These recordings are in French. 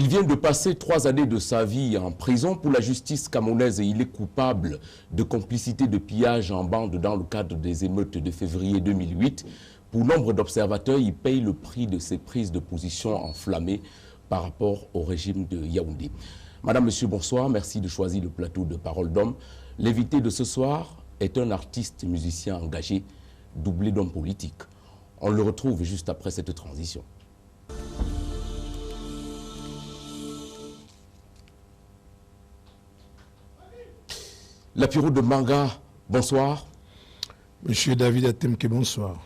Il vient de passer 3 années de sa vie en prison pour la justice camerounaise et il est coupable de complicité de pillage en bande dans le cadre des émeutes de février 2008. Pour nombre d'observateurs, il paye le prix de ses prises de position enflammées par rapport au régime de Yaoundé. Madame, Monsieur, bonsoir. Merci de choisir le plateau de Parole d'Homme. L'invité de ce soir est un artiste musicien engagé, doublé d'homme politique. On le retrouve juste après cette transition. Lapiro de Manga, bonsoir. Monsieur David Atemke, bonsoir.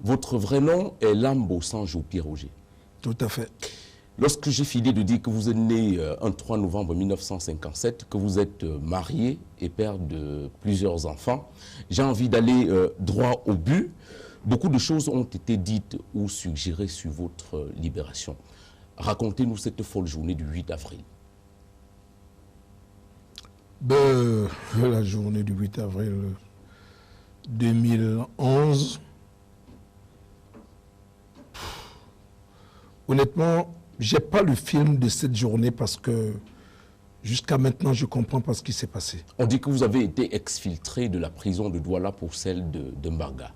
Votre vrai nom est Lambo Sanjo Piroger. Tout à fait. Lorsque j'ai fini de dire que vous êtes né un 3 novembre 1957, que vous êtes marié et père de plusieurs enfants, j'ai envie d'aller droit au but. Beaucoup de choses ont été dites ou suggérées sur votre libération. Racontez-nous cette folle journée du 8 avril. La journée du 8 avril 2011, honnêtement, j'ai pas le film de cette journée parce que jusqu'à maintenant, je comprends pas ce qui s'est passé. On dit que vous avez été exfiltré de la prison de Douala pour celle de Mbanga.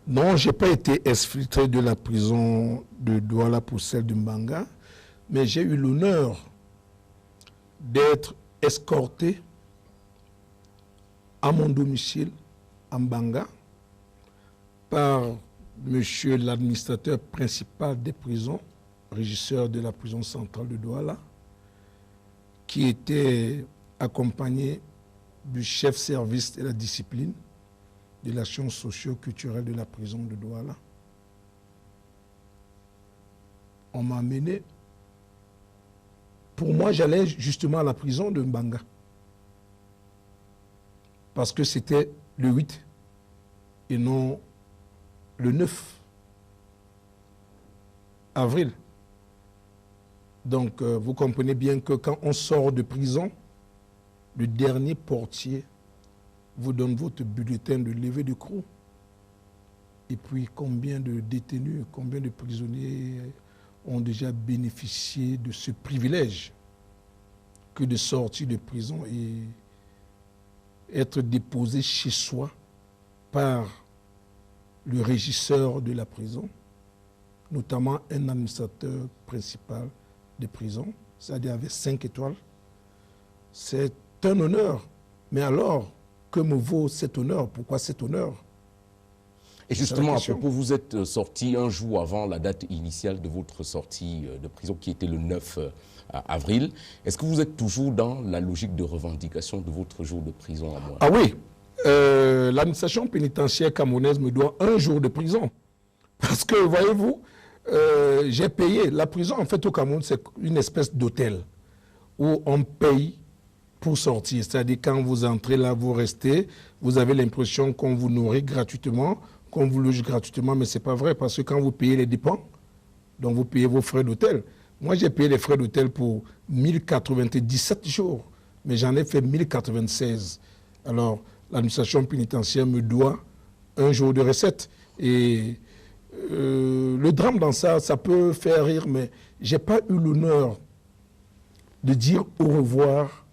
Non, j'ai pas été exfiltré de la prison de Douala pour celle de Mbanga, mais j'ai eu l'honneur d'être escorté à mon domicile à Mbanga par monsieur l'administrateur principal des prisons, régisseur de la prison centrale de Douala, qui était accompagné du chef service de la discipline de l'action socio-culturelle de la prison de Douala. On m'a amené. Pour moi, j'allais justement à la prison de Mbanga. Parce que c'était le 8 et non le 9 avril. Donc, vous comprenez bien que quand on sort de prison, le dernier portier vous donne votre bulletin de levée de croc. Et puis, combien de détenus, combien de prisonniers ont déjà bénéficié de ce privilège que de sortir de prison et être déposé chez soi par le régisseur de la prison, notamment un administrateur principal de prison, c'est-à-dire avec 5 étoiles. C'est un honneur. Mais alors, que me vaut cet honneur? Pourquoi cet honneur? Et justement, à propos, vous êtes sorti un jour avant la date initiale de votre sortie de prison, qui était le 9 avril. Est-ce que vous êtes toujours dans la logique de revendication de votre jour de prison à moi? Ah oui, l'administration pénitentiaire camerounaise me doit 1 jour de prison. Parce que, voyez-vous, j'ai payé. La prison, en fait, au Cameroun, c'est une espèce d'hôtel où on paye pour sortir. C'est-à-dire, quand vous entrez là, vous restez, vous avez l'impression qu'on vous nourrit gratuitement, qu'on vous loge gratuitement, mais ce n'est pas vrai, parce que quand vous payez les dépenses, donc vous payez vos frais d'hôtel. Moi, j'ai payé les frais d'hôtel pour 1097 jours, mais j'en ai fait 1096. Alors, l'administration pénitentiaire me doit 1 jour de recette. Et le drame dans ça, ça peut faire rire, mais je n'ai pas eu l'honneur de dire au revoir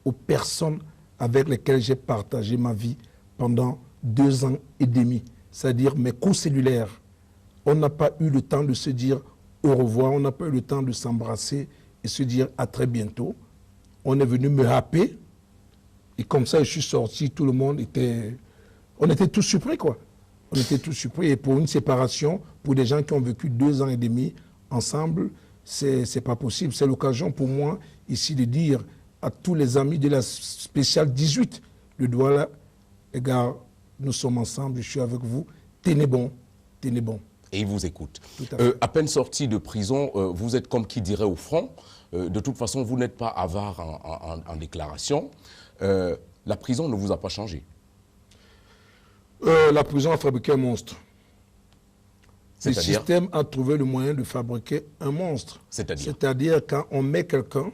aux personnes avec lesquelles j'ai partagé ma vie pendant 2 ans et demi, c'est-à-dire mes co-cellulaires. On n'a pas eu le temps de se dire au revoir, on n'a pas eu le temps de s'embrasser et se dire à très bientôt. On est venu me happer et comme ça je suis sorti, tout le monde était... On était tous surpris, quoi. On était tous surpris et pour une séparation, pour des gens qui ont vécu 2 ans et demi ensemble, c'est pas possible. C'est l'occasion pour moi ici de dire à tous les amis de la spéciale 18 de Douala, les gars, nous sommes ensemble, je suis avec vous, tenez bon, tenez bon. Et il vous écoute. À peine sorti de prison, vous êtes comme qui dirait au front. De toute façon, vous n'êtes pas avare en déclaration. La prison ne vous a pas changé. La prison a fabriqué un monstre. Le système a trouvé le moyen de fabriquer un monstre. C'est-à-dire quand on met quelqu'un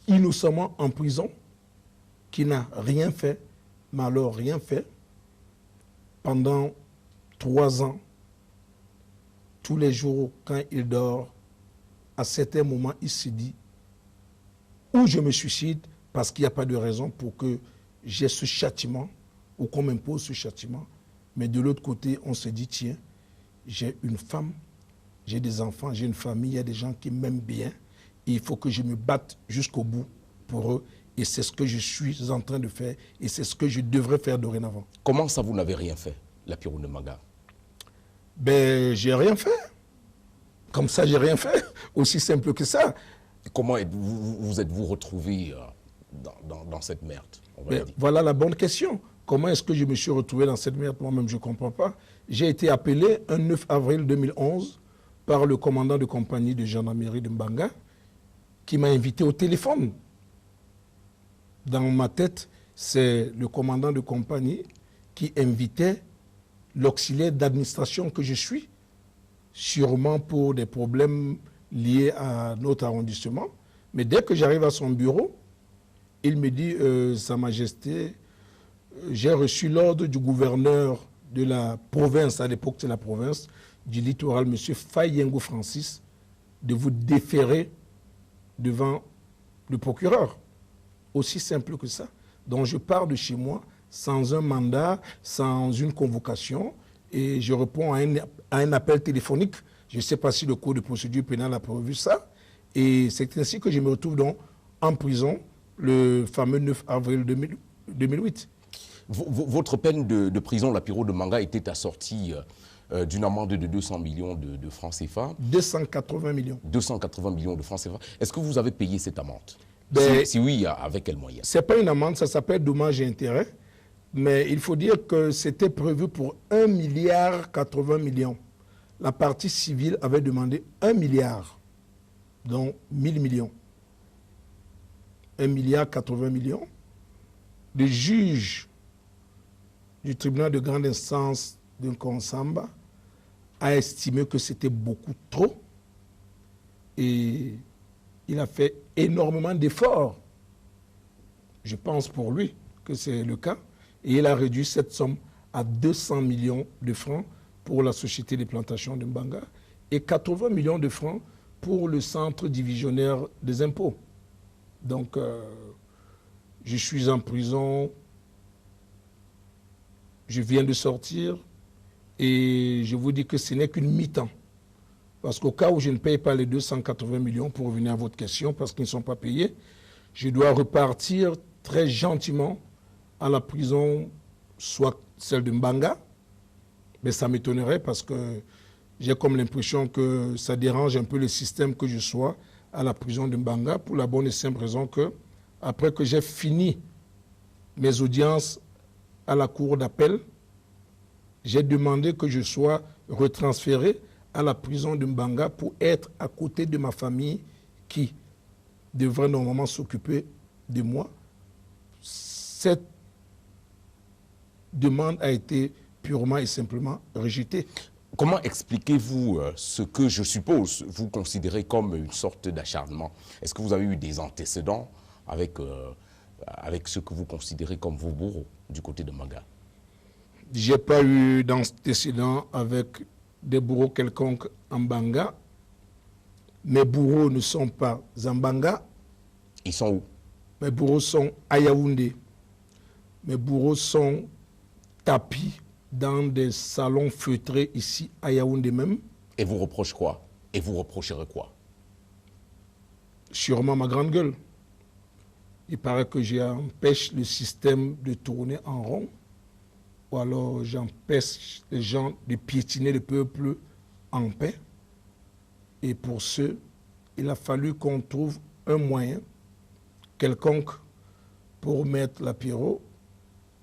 innocemment en prison, qui n'a rien fait, mais alors rien fait, pendant 3 ans, tous les jours, quand il dort, à certains moments, il se dit, ou je me suicide parce qu'il n'y a pas de raison pour que j'ai ce châtiment, ou qu'on m'impose ce châtiment. Mais de l'autre côté, on se dit, tiens, j'ai une femme, j'ai des enfants, j'ai une famille, il y a des gens qui m'aiment bien, et il faut que je me batte jusqu'au bout pour eux. Et c'est ce que je suis en train de faire, et c'est ce que je devrais faire dorénavant. Comment ça, vous n'avez rien fait, Lapiro Ndemanga? Ben, j'ai rien fait. Comme ça, j'ai rien fait. Aussi simple que ça. Comment vous êtes-vous retrouvé dans cette merde, on va dire? Voilà la bonne question. Comment est-ce que je me suis retrouvé dans cette merde? Moi-même, je ne comprends pas. J'ai été appelé un 9 avril 2011 par le commandant de compagnie de gendarmerie de Mbanga qui m'a invité au téléphone. Dans ma tête, c'est le commandant de compagnie qui invitait l'auxiliaire d'administration que je suis, sûrement pour des problèmes liés à notre arrondissement. Mais dès que j'arrive à son bureau, il me dit « Sa Majesté, j'ai reçu l'ordre du gouverneur de la province, à l'époque c'est la province, du littoral, M. Fayengo Francis, de vous déférer devant le procureur. » Aussi simple que ça. Donc je pars de chez moi sans un mandat, sans une convocation, et je réponds à un appel téléphonique. Je ne sais pas si le code de procédure pénale a prévu ça. Et c'est ainsi que je me retrouve donc en prison le fameux 9 avril 2008. Votre peine de prison, Lapiro Ndemanga, était assortie d'une amende de 200 millions de francs CFA. 280 millions. 280 millions de francs CFA. Est-ce que vous avez payé cette amende? Si oui, avec quels moyens? Ce n'est pas une amende, ça s'appelle dommage et intérêt. Mais il faut dire que c'était prévu pour 1,80 milliard. La partie civile avait demandé 1 milliard, donc 1000 millions. 1,80 milliard. Le juge du tribunal de grande instance de Nkonsamba a estimé que c'était beaucoup trop et il a fait énormément d'efforts. Je pense pour lui que c'est le cas. Et il a réduit cette somme à 200 millions de francs pour la Société des plantations de Mbanga et 80 millions de francs pour le centre divisionnaire des impôts. Donc, je suis en prison, je viens de sortir et je vous dis que ce n'est qu'une mi-temps. Parce qu'au cas où je ne paye pas les 280 millions, pour revenir à votre question, parce qu'ils ne sont pas payés, je dois repartir très gentiment à la prison, soit celle de Mbanga, mais ça m'étonnerait parce que j'ai comme l'impression que ça dérange un peu le système que je sois à la prison de Mbanga, pour la bonne et simple raison que, après que j'ai fini mes audiences à la cour d'appel, j'ai demandé que je sois retransféré à la prison de Mbanga pour être à côté de ma famille qui devrait normalement s'occuper de moi. Cette demande a été purement et simplement rejetée. Comment expliquez-vous ce que je suppose vous considérez comme une sorte d'acharnement? Est-ce que vous avez eu des antécédents avec ce que vous considérez comme vos bourreaux du côté de Mbanga? Je n'ai pas eu d'antécédents avec des bourreaux quelconques en Mbanga. Mes bourreaux ne sont pas en Mbanga. Ils sont où? Mes bourreaux sont à Yaoundé. Mes bourreaux sont tapis dans des salons feutrés ici à Yaoundé même. Et vous reprochez quoi? Et vous reprocherez quoi? Sûrement ma grande gueule. Il paraît que j'empêche le système de tourner en rond. Ou alors j'empêche les gens de piétiner le peuple en paix. Et pour ce, il a fallu qu'on trouve un moyen quelconque pour mettre Lapiro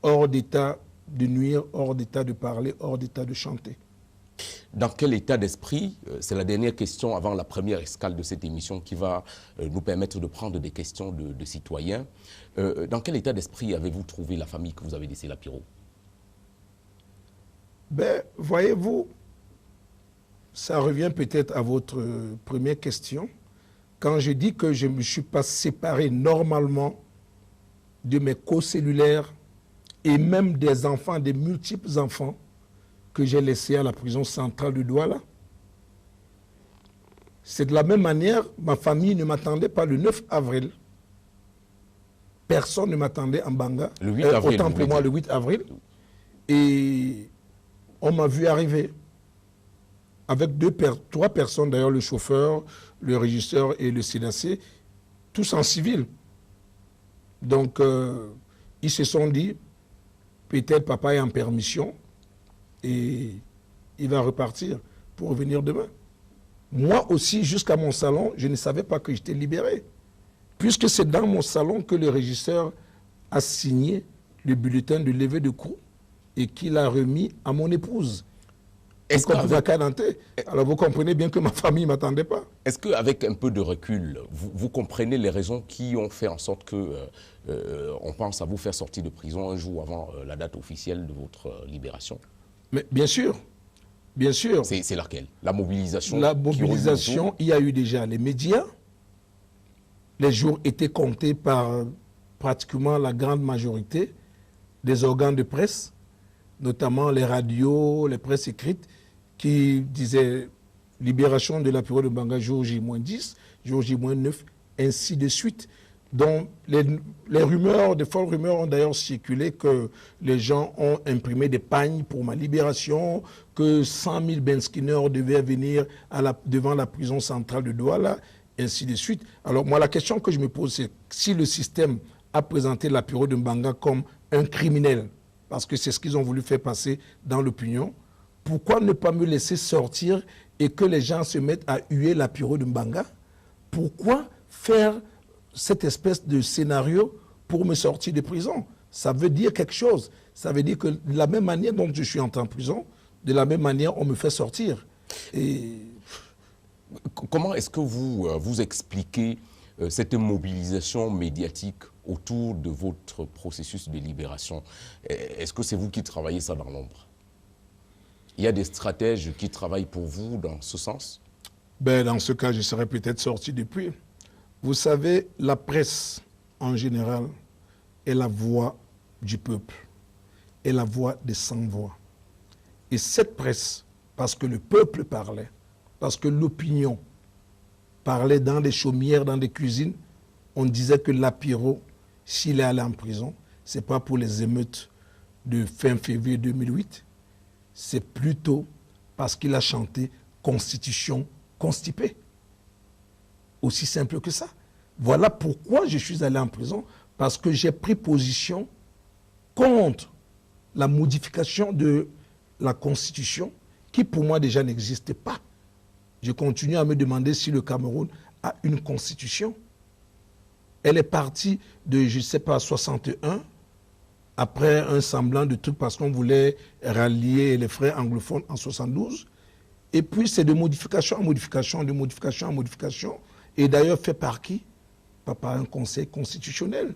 hors d'état de nuire, hors d'état de parler, hors d'état de chanter. Dans quel état d'esprit, c'est la dernière question avant la première escale de cette émission qui va nous permettre de prendre des questions de citoyens. Dans quel état d'esprit avez-vous trouvé la famille que vous avez laissée, Lapiro? Ben, voyez-vous, ça revient peut-être à votre première question. Quand je dis que je ne me suis pas séparé normalement de mes co-cellulaires et même des enfants, des multiples enfants que j'ai laissés à la prison centrale de Douala, C'est de la même manière, ma famille ne m'attendait pas le 9 avril. Personne ne m'attendait en Banga. Le 8 avril. Autant pour moi, le 8 avril. Et on m'a vu arriver avec trois personnes, d'ailleurs, le chauffeur, le régisseur et le sénacier, tous en civil. Donc, ils se sont dit, peut-être papa est en permission et il va repartir pour revenir demain. Moi aussi, jusqu'à mon salon, je ne savais pas que j'étais libéré. Puisque c'est dans mon salon que le régisseur a signé le bulletin de levée de cours et qu'il a remis à mon épouse. Alors vous comprenez bien que ma famille ne m'attendait pas. Est-ce qu'avec un peu de recul, vous comprenez les raisons qui ont fait en sorte que on pense à vous faire sortir de prison un jour avant la date officielle de votre libération? Mais bien sûr. Bien sûr. C'est laquelle? La mobilisation? La mobilisation, il y a eu déjà les médias. Les jours étaient comptés par pratiquement la grande majorité des organes de presse, notamment les radios, les presses écrites, qui disaient libération de la période de Banga jour J-10, jour J-9, ainsi de suite. Donc les rumeurs, des folles rumeurs ont d'ailleurs circulé que les gens ont imprimé des pagnes pour ma libération, que 100 000 Benskiner devaient venir devant la prison centrale de Douala, ainsi de suite. Alors moi, la question que je me pose, c'est si le système a présenté la période de Mbanga comme un criminel, parce que c'est ce qu'ils ont voulu faire passer dans l'opinion, pourquoi ne pas me laisser sortir et que les gens se mettent à huer la période de Mbanga? Pourquoi faire cette espèce de scénario pour me sortir de prison? Ça veut dire quelque chose. Ça veut dire que de la même manière dont je suis entré en prison, de la même manière on me fait sortir. Et comment est-ce que vous expliquez cette mobilisation médiatique autour de votre processus de libération? Est-ce que c'est vous qui travaillez ça dans l'ombre? Il y a des stratèges qui travaillent pour vous dans ce sens? Ben, dans ce cas, je serais peut-être sorti depuis. Vous savez, la presse, en général, est la voix du peuple, est la voix des sans-voix. Et cette presse, parce que le peuple parlait, parce que l'opinion parlait dans des chaumières, dans des cuisines, on disait que Lapiro, s'il est allé en prison, ce n'est pas pour les émeutes de fin février 2008, c'est plutôt parce qu'il a chanté « Constitution constipée ». Aussi simple que ça. Voilà pourquoi je suis allé en prison, parce que j'ai pris position contre la modification de la Constitution, qui pour moi déjà n'existe pas. Je continue à me demander si le Cameroun a une Constitution. Elle est partie de, je ne sais pas, 61, après un semblant de truc parce qu'on voulait rallier les frères anglophones en 72. Et puis c'est de modification en modification, de modification en modification. Et d'ailleurs fait par qui? Pas par un conseil constitutionnel.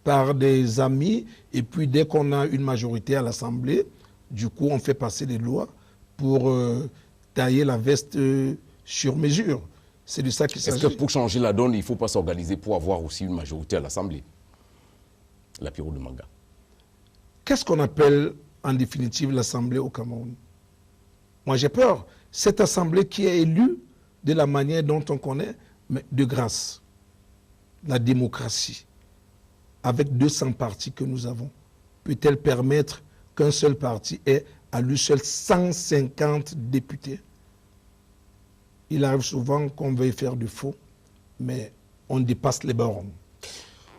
Par des amis. Et puis dès qu'on a une majorité à l'Assemblée, du coup on fait passer des lois pour tailler la veste sur mesure. C'est de ça qu'il s'agit. Est-ce que pour changer la donne, il ne faut pas s'organiser pour avoir aussi une majorité à l'Assemblée? La période de Mbanga. Qu'est-ce qu'on appelle en définitive l'Assemblée au Cameroun? Moi j'ai peur. Cette Assemblée qui est élue de la manière dont on connaît, mais de grâce, la démocratie, avec 200 partis que nous avons, peut-elle permettre qu'un seul parti ait à lui seul 150 députés? Il arrive souvent qu'on veuille faire du faux, mais on dépasse les bornes.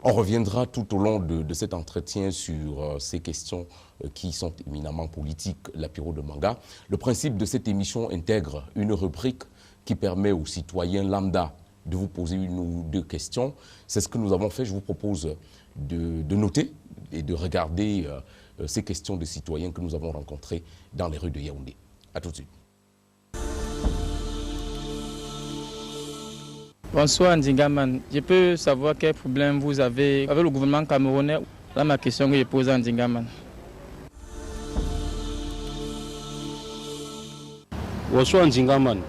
On reviendra tout au long de cet entretien sur ces questions qui sont éminemment politiques, la période de Mbanga. Le principe de cette émission intègre une rubrique qui permet aux citoyens lambda de vous poser une ou deux questions. C'est ce que nous avons fait. Je vous propose de noter et de regarder ces questions de citoyens que nous avons rencontrées dans les rues de Yaoundé. À tout de suite. Bonsoir Ndingaman. Je peux savoir quel problème vous avez avec le gouvernement camerounais? Là, ma question que je pose à Ndingaman. Bonsoir Ndingaman.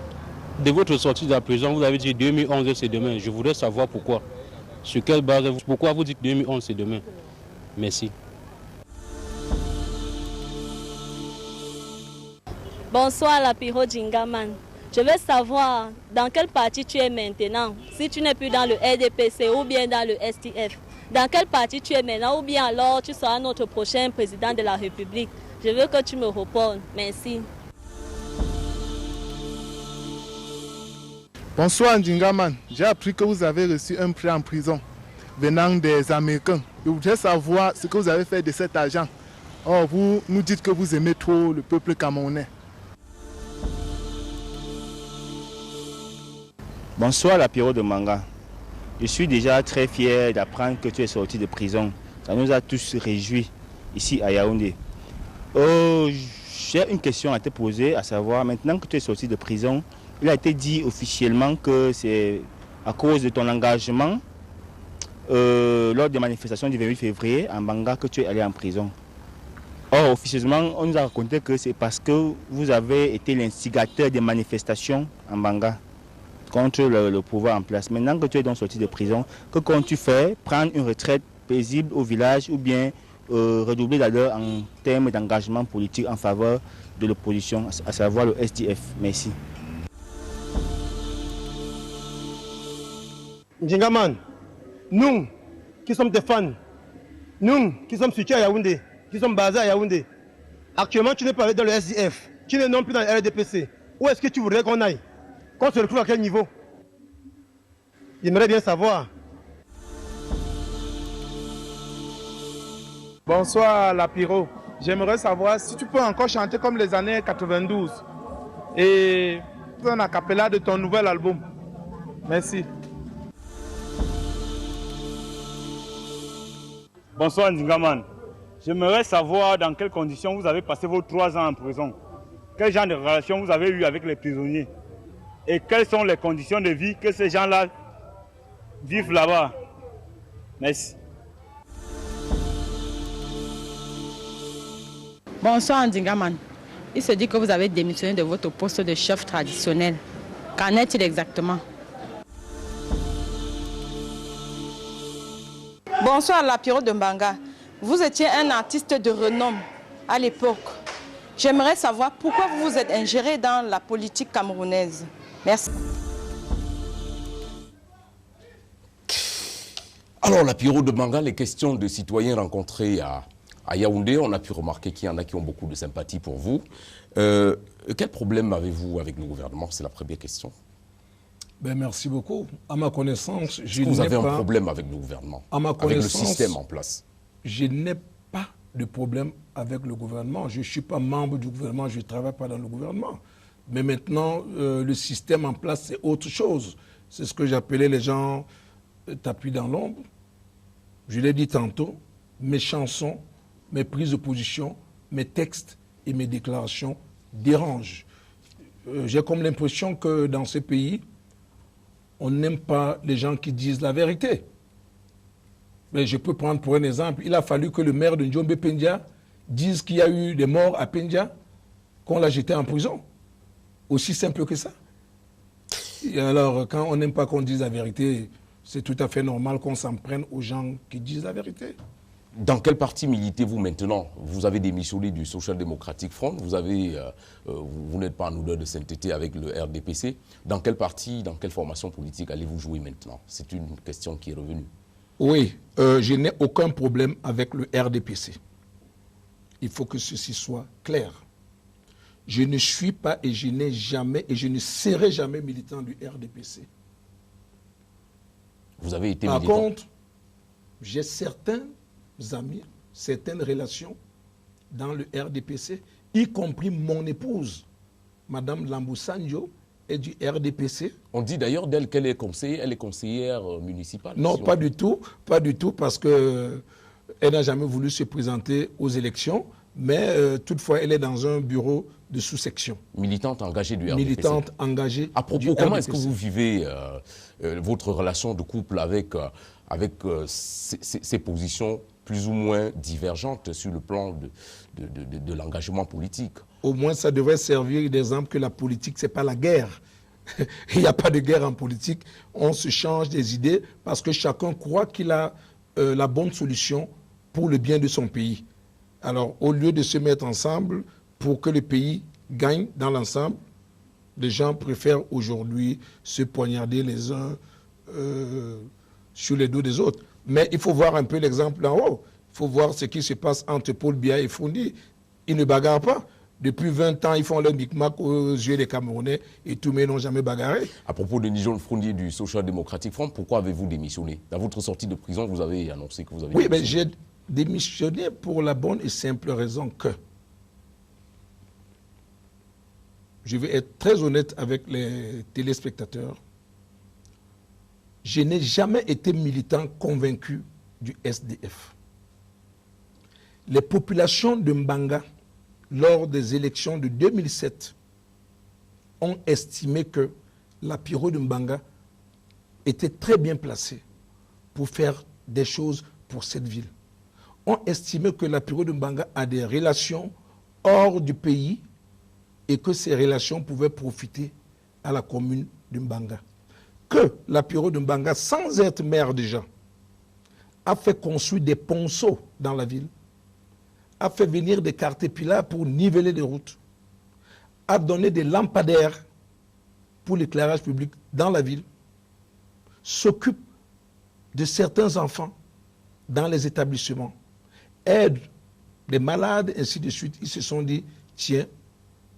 De votre sortie de la prison, vous avez dit 2011 c'est demain. Je voudrais savoir pourquoi. Sur quelle base? Pourquoi vous dites 2011 c'est demain? Merci. Bonsoir Lapiro Ndingaman. Je veux savoir dans quel parti tu es maintenant. Si tu n'es plus dans le RDPC ou bien dans le STF. Dans quel parti tu es maintenant ou bien alors tu seras notre prochain président de la République. Je veux que tu me répondes. Merci. Bonsoir Ndingaman. J'ai appris que vous avez reçu un prêt en prison venant des Américains. Je voudrais savoir ce que vous avez fait de cet argent. Or, vous nous dites que vous aimez trop le peuple camerounais. Bonsoir Lapiro de Manga. Je suis déjà très fier d'apprendre que tu es sorti de prison. Ça nous a tous réjouis ici à Yaoundé. J'ai une question à te poser, à savoir, maintenant que tu es sorti de prison, il a été dit officiellement que c'est à cause de ton engagement lors des manifestations du 28 février en Banga que tu es allé en prison. Or, officieusement, on nous a raconté que c'est parce que vous avez été l'instigateur des manifestations en Banga contre le pouvoir en place. Maintenant que tu es donc sorti de prison, que comptes-tu faire? Prendre une retraite paisible au village ou bien redoubler d'ardeur en termes d'engagement politique en faveur de l'opposition, à savoir le SDF? Merci. Ndingaman, nous qui sommes des fans, nous qui sommes situés à Yaoundé, qui sommes basés à Yaoundé, actuellement tu n'es pas dans le SDF, tu n'es non plus dans le RDPC. Où est-ce que tu voudrais qu'on aille? Qu'on se retrouve à quel niveau? J'aimerais bien savoir. Bonsoir Lapiro. J'aimerais savoir si tu peux encore chanter comme les années 92 et un acapella de ton nouvel album. Merci. Bonsoir Ndingaman. J'aimerais savoir dans quelles conditions vous avez passé vos 3 ans en prison. Quel genre de relation vous avez eu avec les prisonniers? Et quelles sont les conditions de vie que ces gens-là vivent là-bas? Merci. Bonsoir Ndingaman. Il se dit que vous avez démissionné de votre poste de chef traditionnel. Qu'en est-il exactement? Bonsoir Lapiro de Mbanga. Vous étiez un artiste de renom à l'époque. J'aimerais savoir pourquoi vous vous êtes ingéré dans la politique camerounaise. Merci. Alors, Lapiro de Manga, les questions de citoyens rencontrés à Yaoundé, on a pu remarquer qu'il y en a qui ont beaucoup de sympathie pour vous. Quel problème avez-vous avec le gouvernement? C'est la première question. Ben, merci beaucoup. À ma connaissance, je n'ai pas... Vous avez un problème avec le gouvernement, à ma avec le système en place? Je n'ai pas de problème avec le gouvernement. Je ne suis pas membre du gouvernement, je ne travaille pas dans le gouvernement. Mais maintenant, le système en place, c'est autre chose. C'est ce que j'appelais les gens tapis dans l'ombre. Je l'ai dit tantôt, mes chansons, mes prises de position, mes textes et mes déclarations dérangent. J'ai comme l'impression que dans ce pays, on n'aime pas les gens qui disent la vérité. Mais je peux prendre pour un exemple, il a fallu que le maire de Njombe Pendia dise qu'il y a eu des morts à Pendia, qu'on l'a jeté en prison. Aussi simple que ça. Et alors, quand on n'aime pas qu'on dise la vérité, c'est tout à fait normal qu'on s'en prenne aux gens qui disent la vérité. Dans quel parti militez-vous maintenant? Vous avez démissionné du Social Democratic Front, vous n'êtes pas en odeur de sainteté avec le RDPC. Dans quel parti, dans quelle formation politique allez-vous jouer maintenant? C'est une question qui est revenue. Oui, je n'ai aucun problème avec le RDPC. Il faut que ceci soit clair. Je ne suis pas et je n'ai jamais et je ne serai jamais militant du RDPC. Vous avez été militant? Par contre, j'ai certains amis, certaines relations dans le RDPC, y compris mon épouse, Madame Lambousanjo, est du RDPC. On dit d'ailleurs d'elle qu'elle est conseillère municipale. Non, pas du tout, parce qu'elle n'a jamais voulu se présenter aux élections, mais toutefois, elle est dans un bureau de sous-section. Militante engagée du RDPC. Militante engagée. À propos, comment est-ce que vous vivez votre relation de couple avec ces positions plus ou moins divergentes sur le plan de l'engagement politique? Au moins, ça devrait servir d'exemple que la politique, ce n'est pas la guerre. Il n'y a pas de guerre en politique. On se change des idées parce que chacun croit qu'il a la bonne solution pour le bien de son pays. Alors, au lieu de se mettre ensemble pour que le pays gagne dans l'ensemble, les gens préfèrent aujourd'hui se poignarder les uns sur les dos des autres. Mais il faut voir un peu l'exemple en haut. Il faut voir ce qui se passe entre Paul Biya et Foundi. Ils ne bagarrent pas. Depuis 20 ans, ils font le micmac aux yeux des Camerounais et tous mais n'ont jamais bagarré. À propos de Nigel Frondier du Social Democratic Front, pourquoi avez-vous démissionné? Dans votre sortie de prison, vous avez annoncé que vous avez démissionné. Oui, mais j'ai démissionné pour la bonne et simple raison que je vais être très honnête avec les téléspectateurs. Je n'ai jamais été militant convaincu du SDF. Les populations de Mbanga, lors des élections de 2007, ont estimé que la Piro de Mbanga était très bien placée pour faire des choses pour cette ville. Ont estimé que la Piro de Mbanga a des relations hors du pays et que ces relations pouvaient profiter à la commune de Mbanga. Que la Piro de Mbanga, sans être maire déjà, a fait construire des ponceaux dans la ville, a fait venir des caterpillars pour niveler les routes, a donné des lampadaires pour l'éclairage public dans la ville, s'occupe de certains enfants dans les établissements, aide les malades, ainsi de suite. Ils se sont dit, tiens,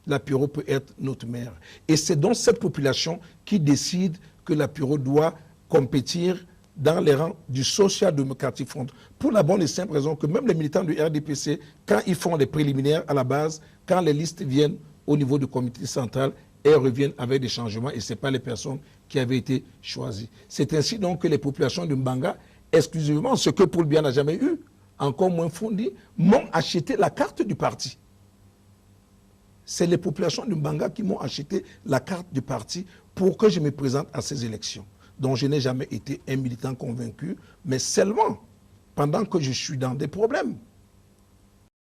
la Piro peut être notre maire. Et c'est donc cette population qui décide que la Piro doit compétir dans les rangs du Social Democratic Front. Pour la bonne et simple raison que même les militants du RDPC, quand ils font les préliminaires à la base, quand les listes viennent au niveau du comité central, elles reviennent avec des changements et ce n'est pas les personnes qui avaient été choisies. C'est ainsi donc que les populations de Mbanga, exclusivement ce que Paul Biya n'a jamais eu, encore moins Foundi, m'ont acheté la carte du parti. C'est les populations de Mbanga qui m'ont acheté la carte du parti pour que je me présente à ces élections. Donc je n'ai jamais été un militant convaincu, mais seulement pendant que je suis dans des problèmes.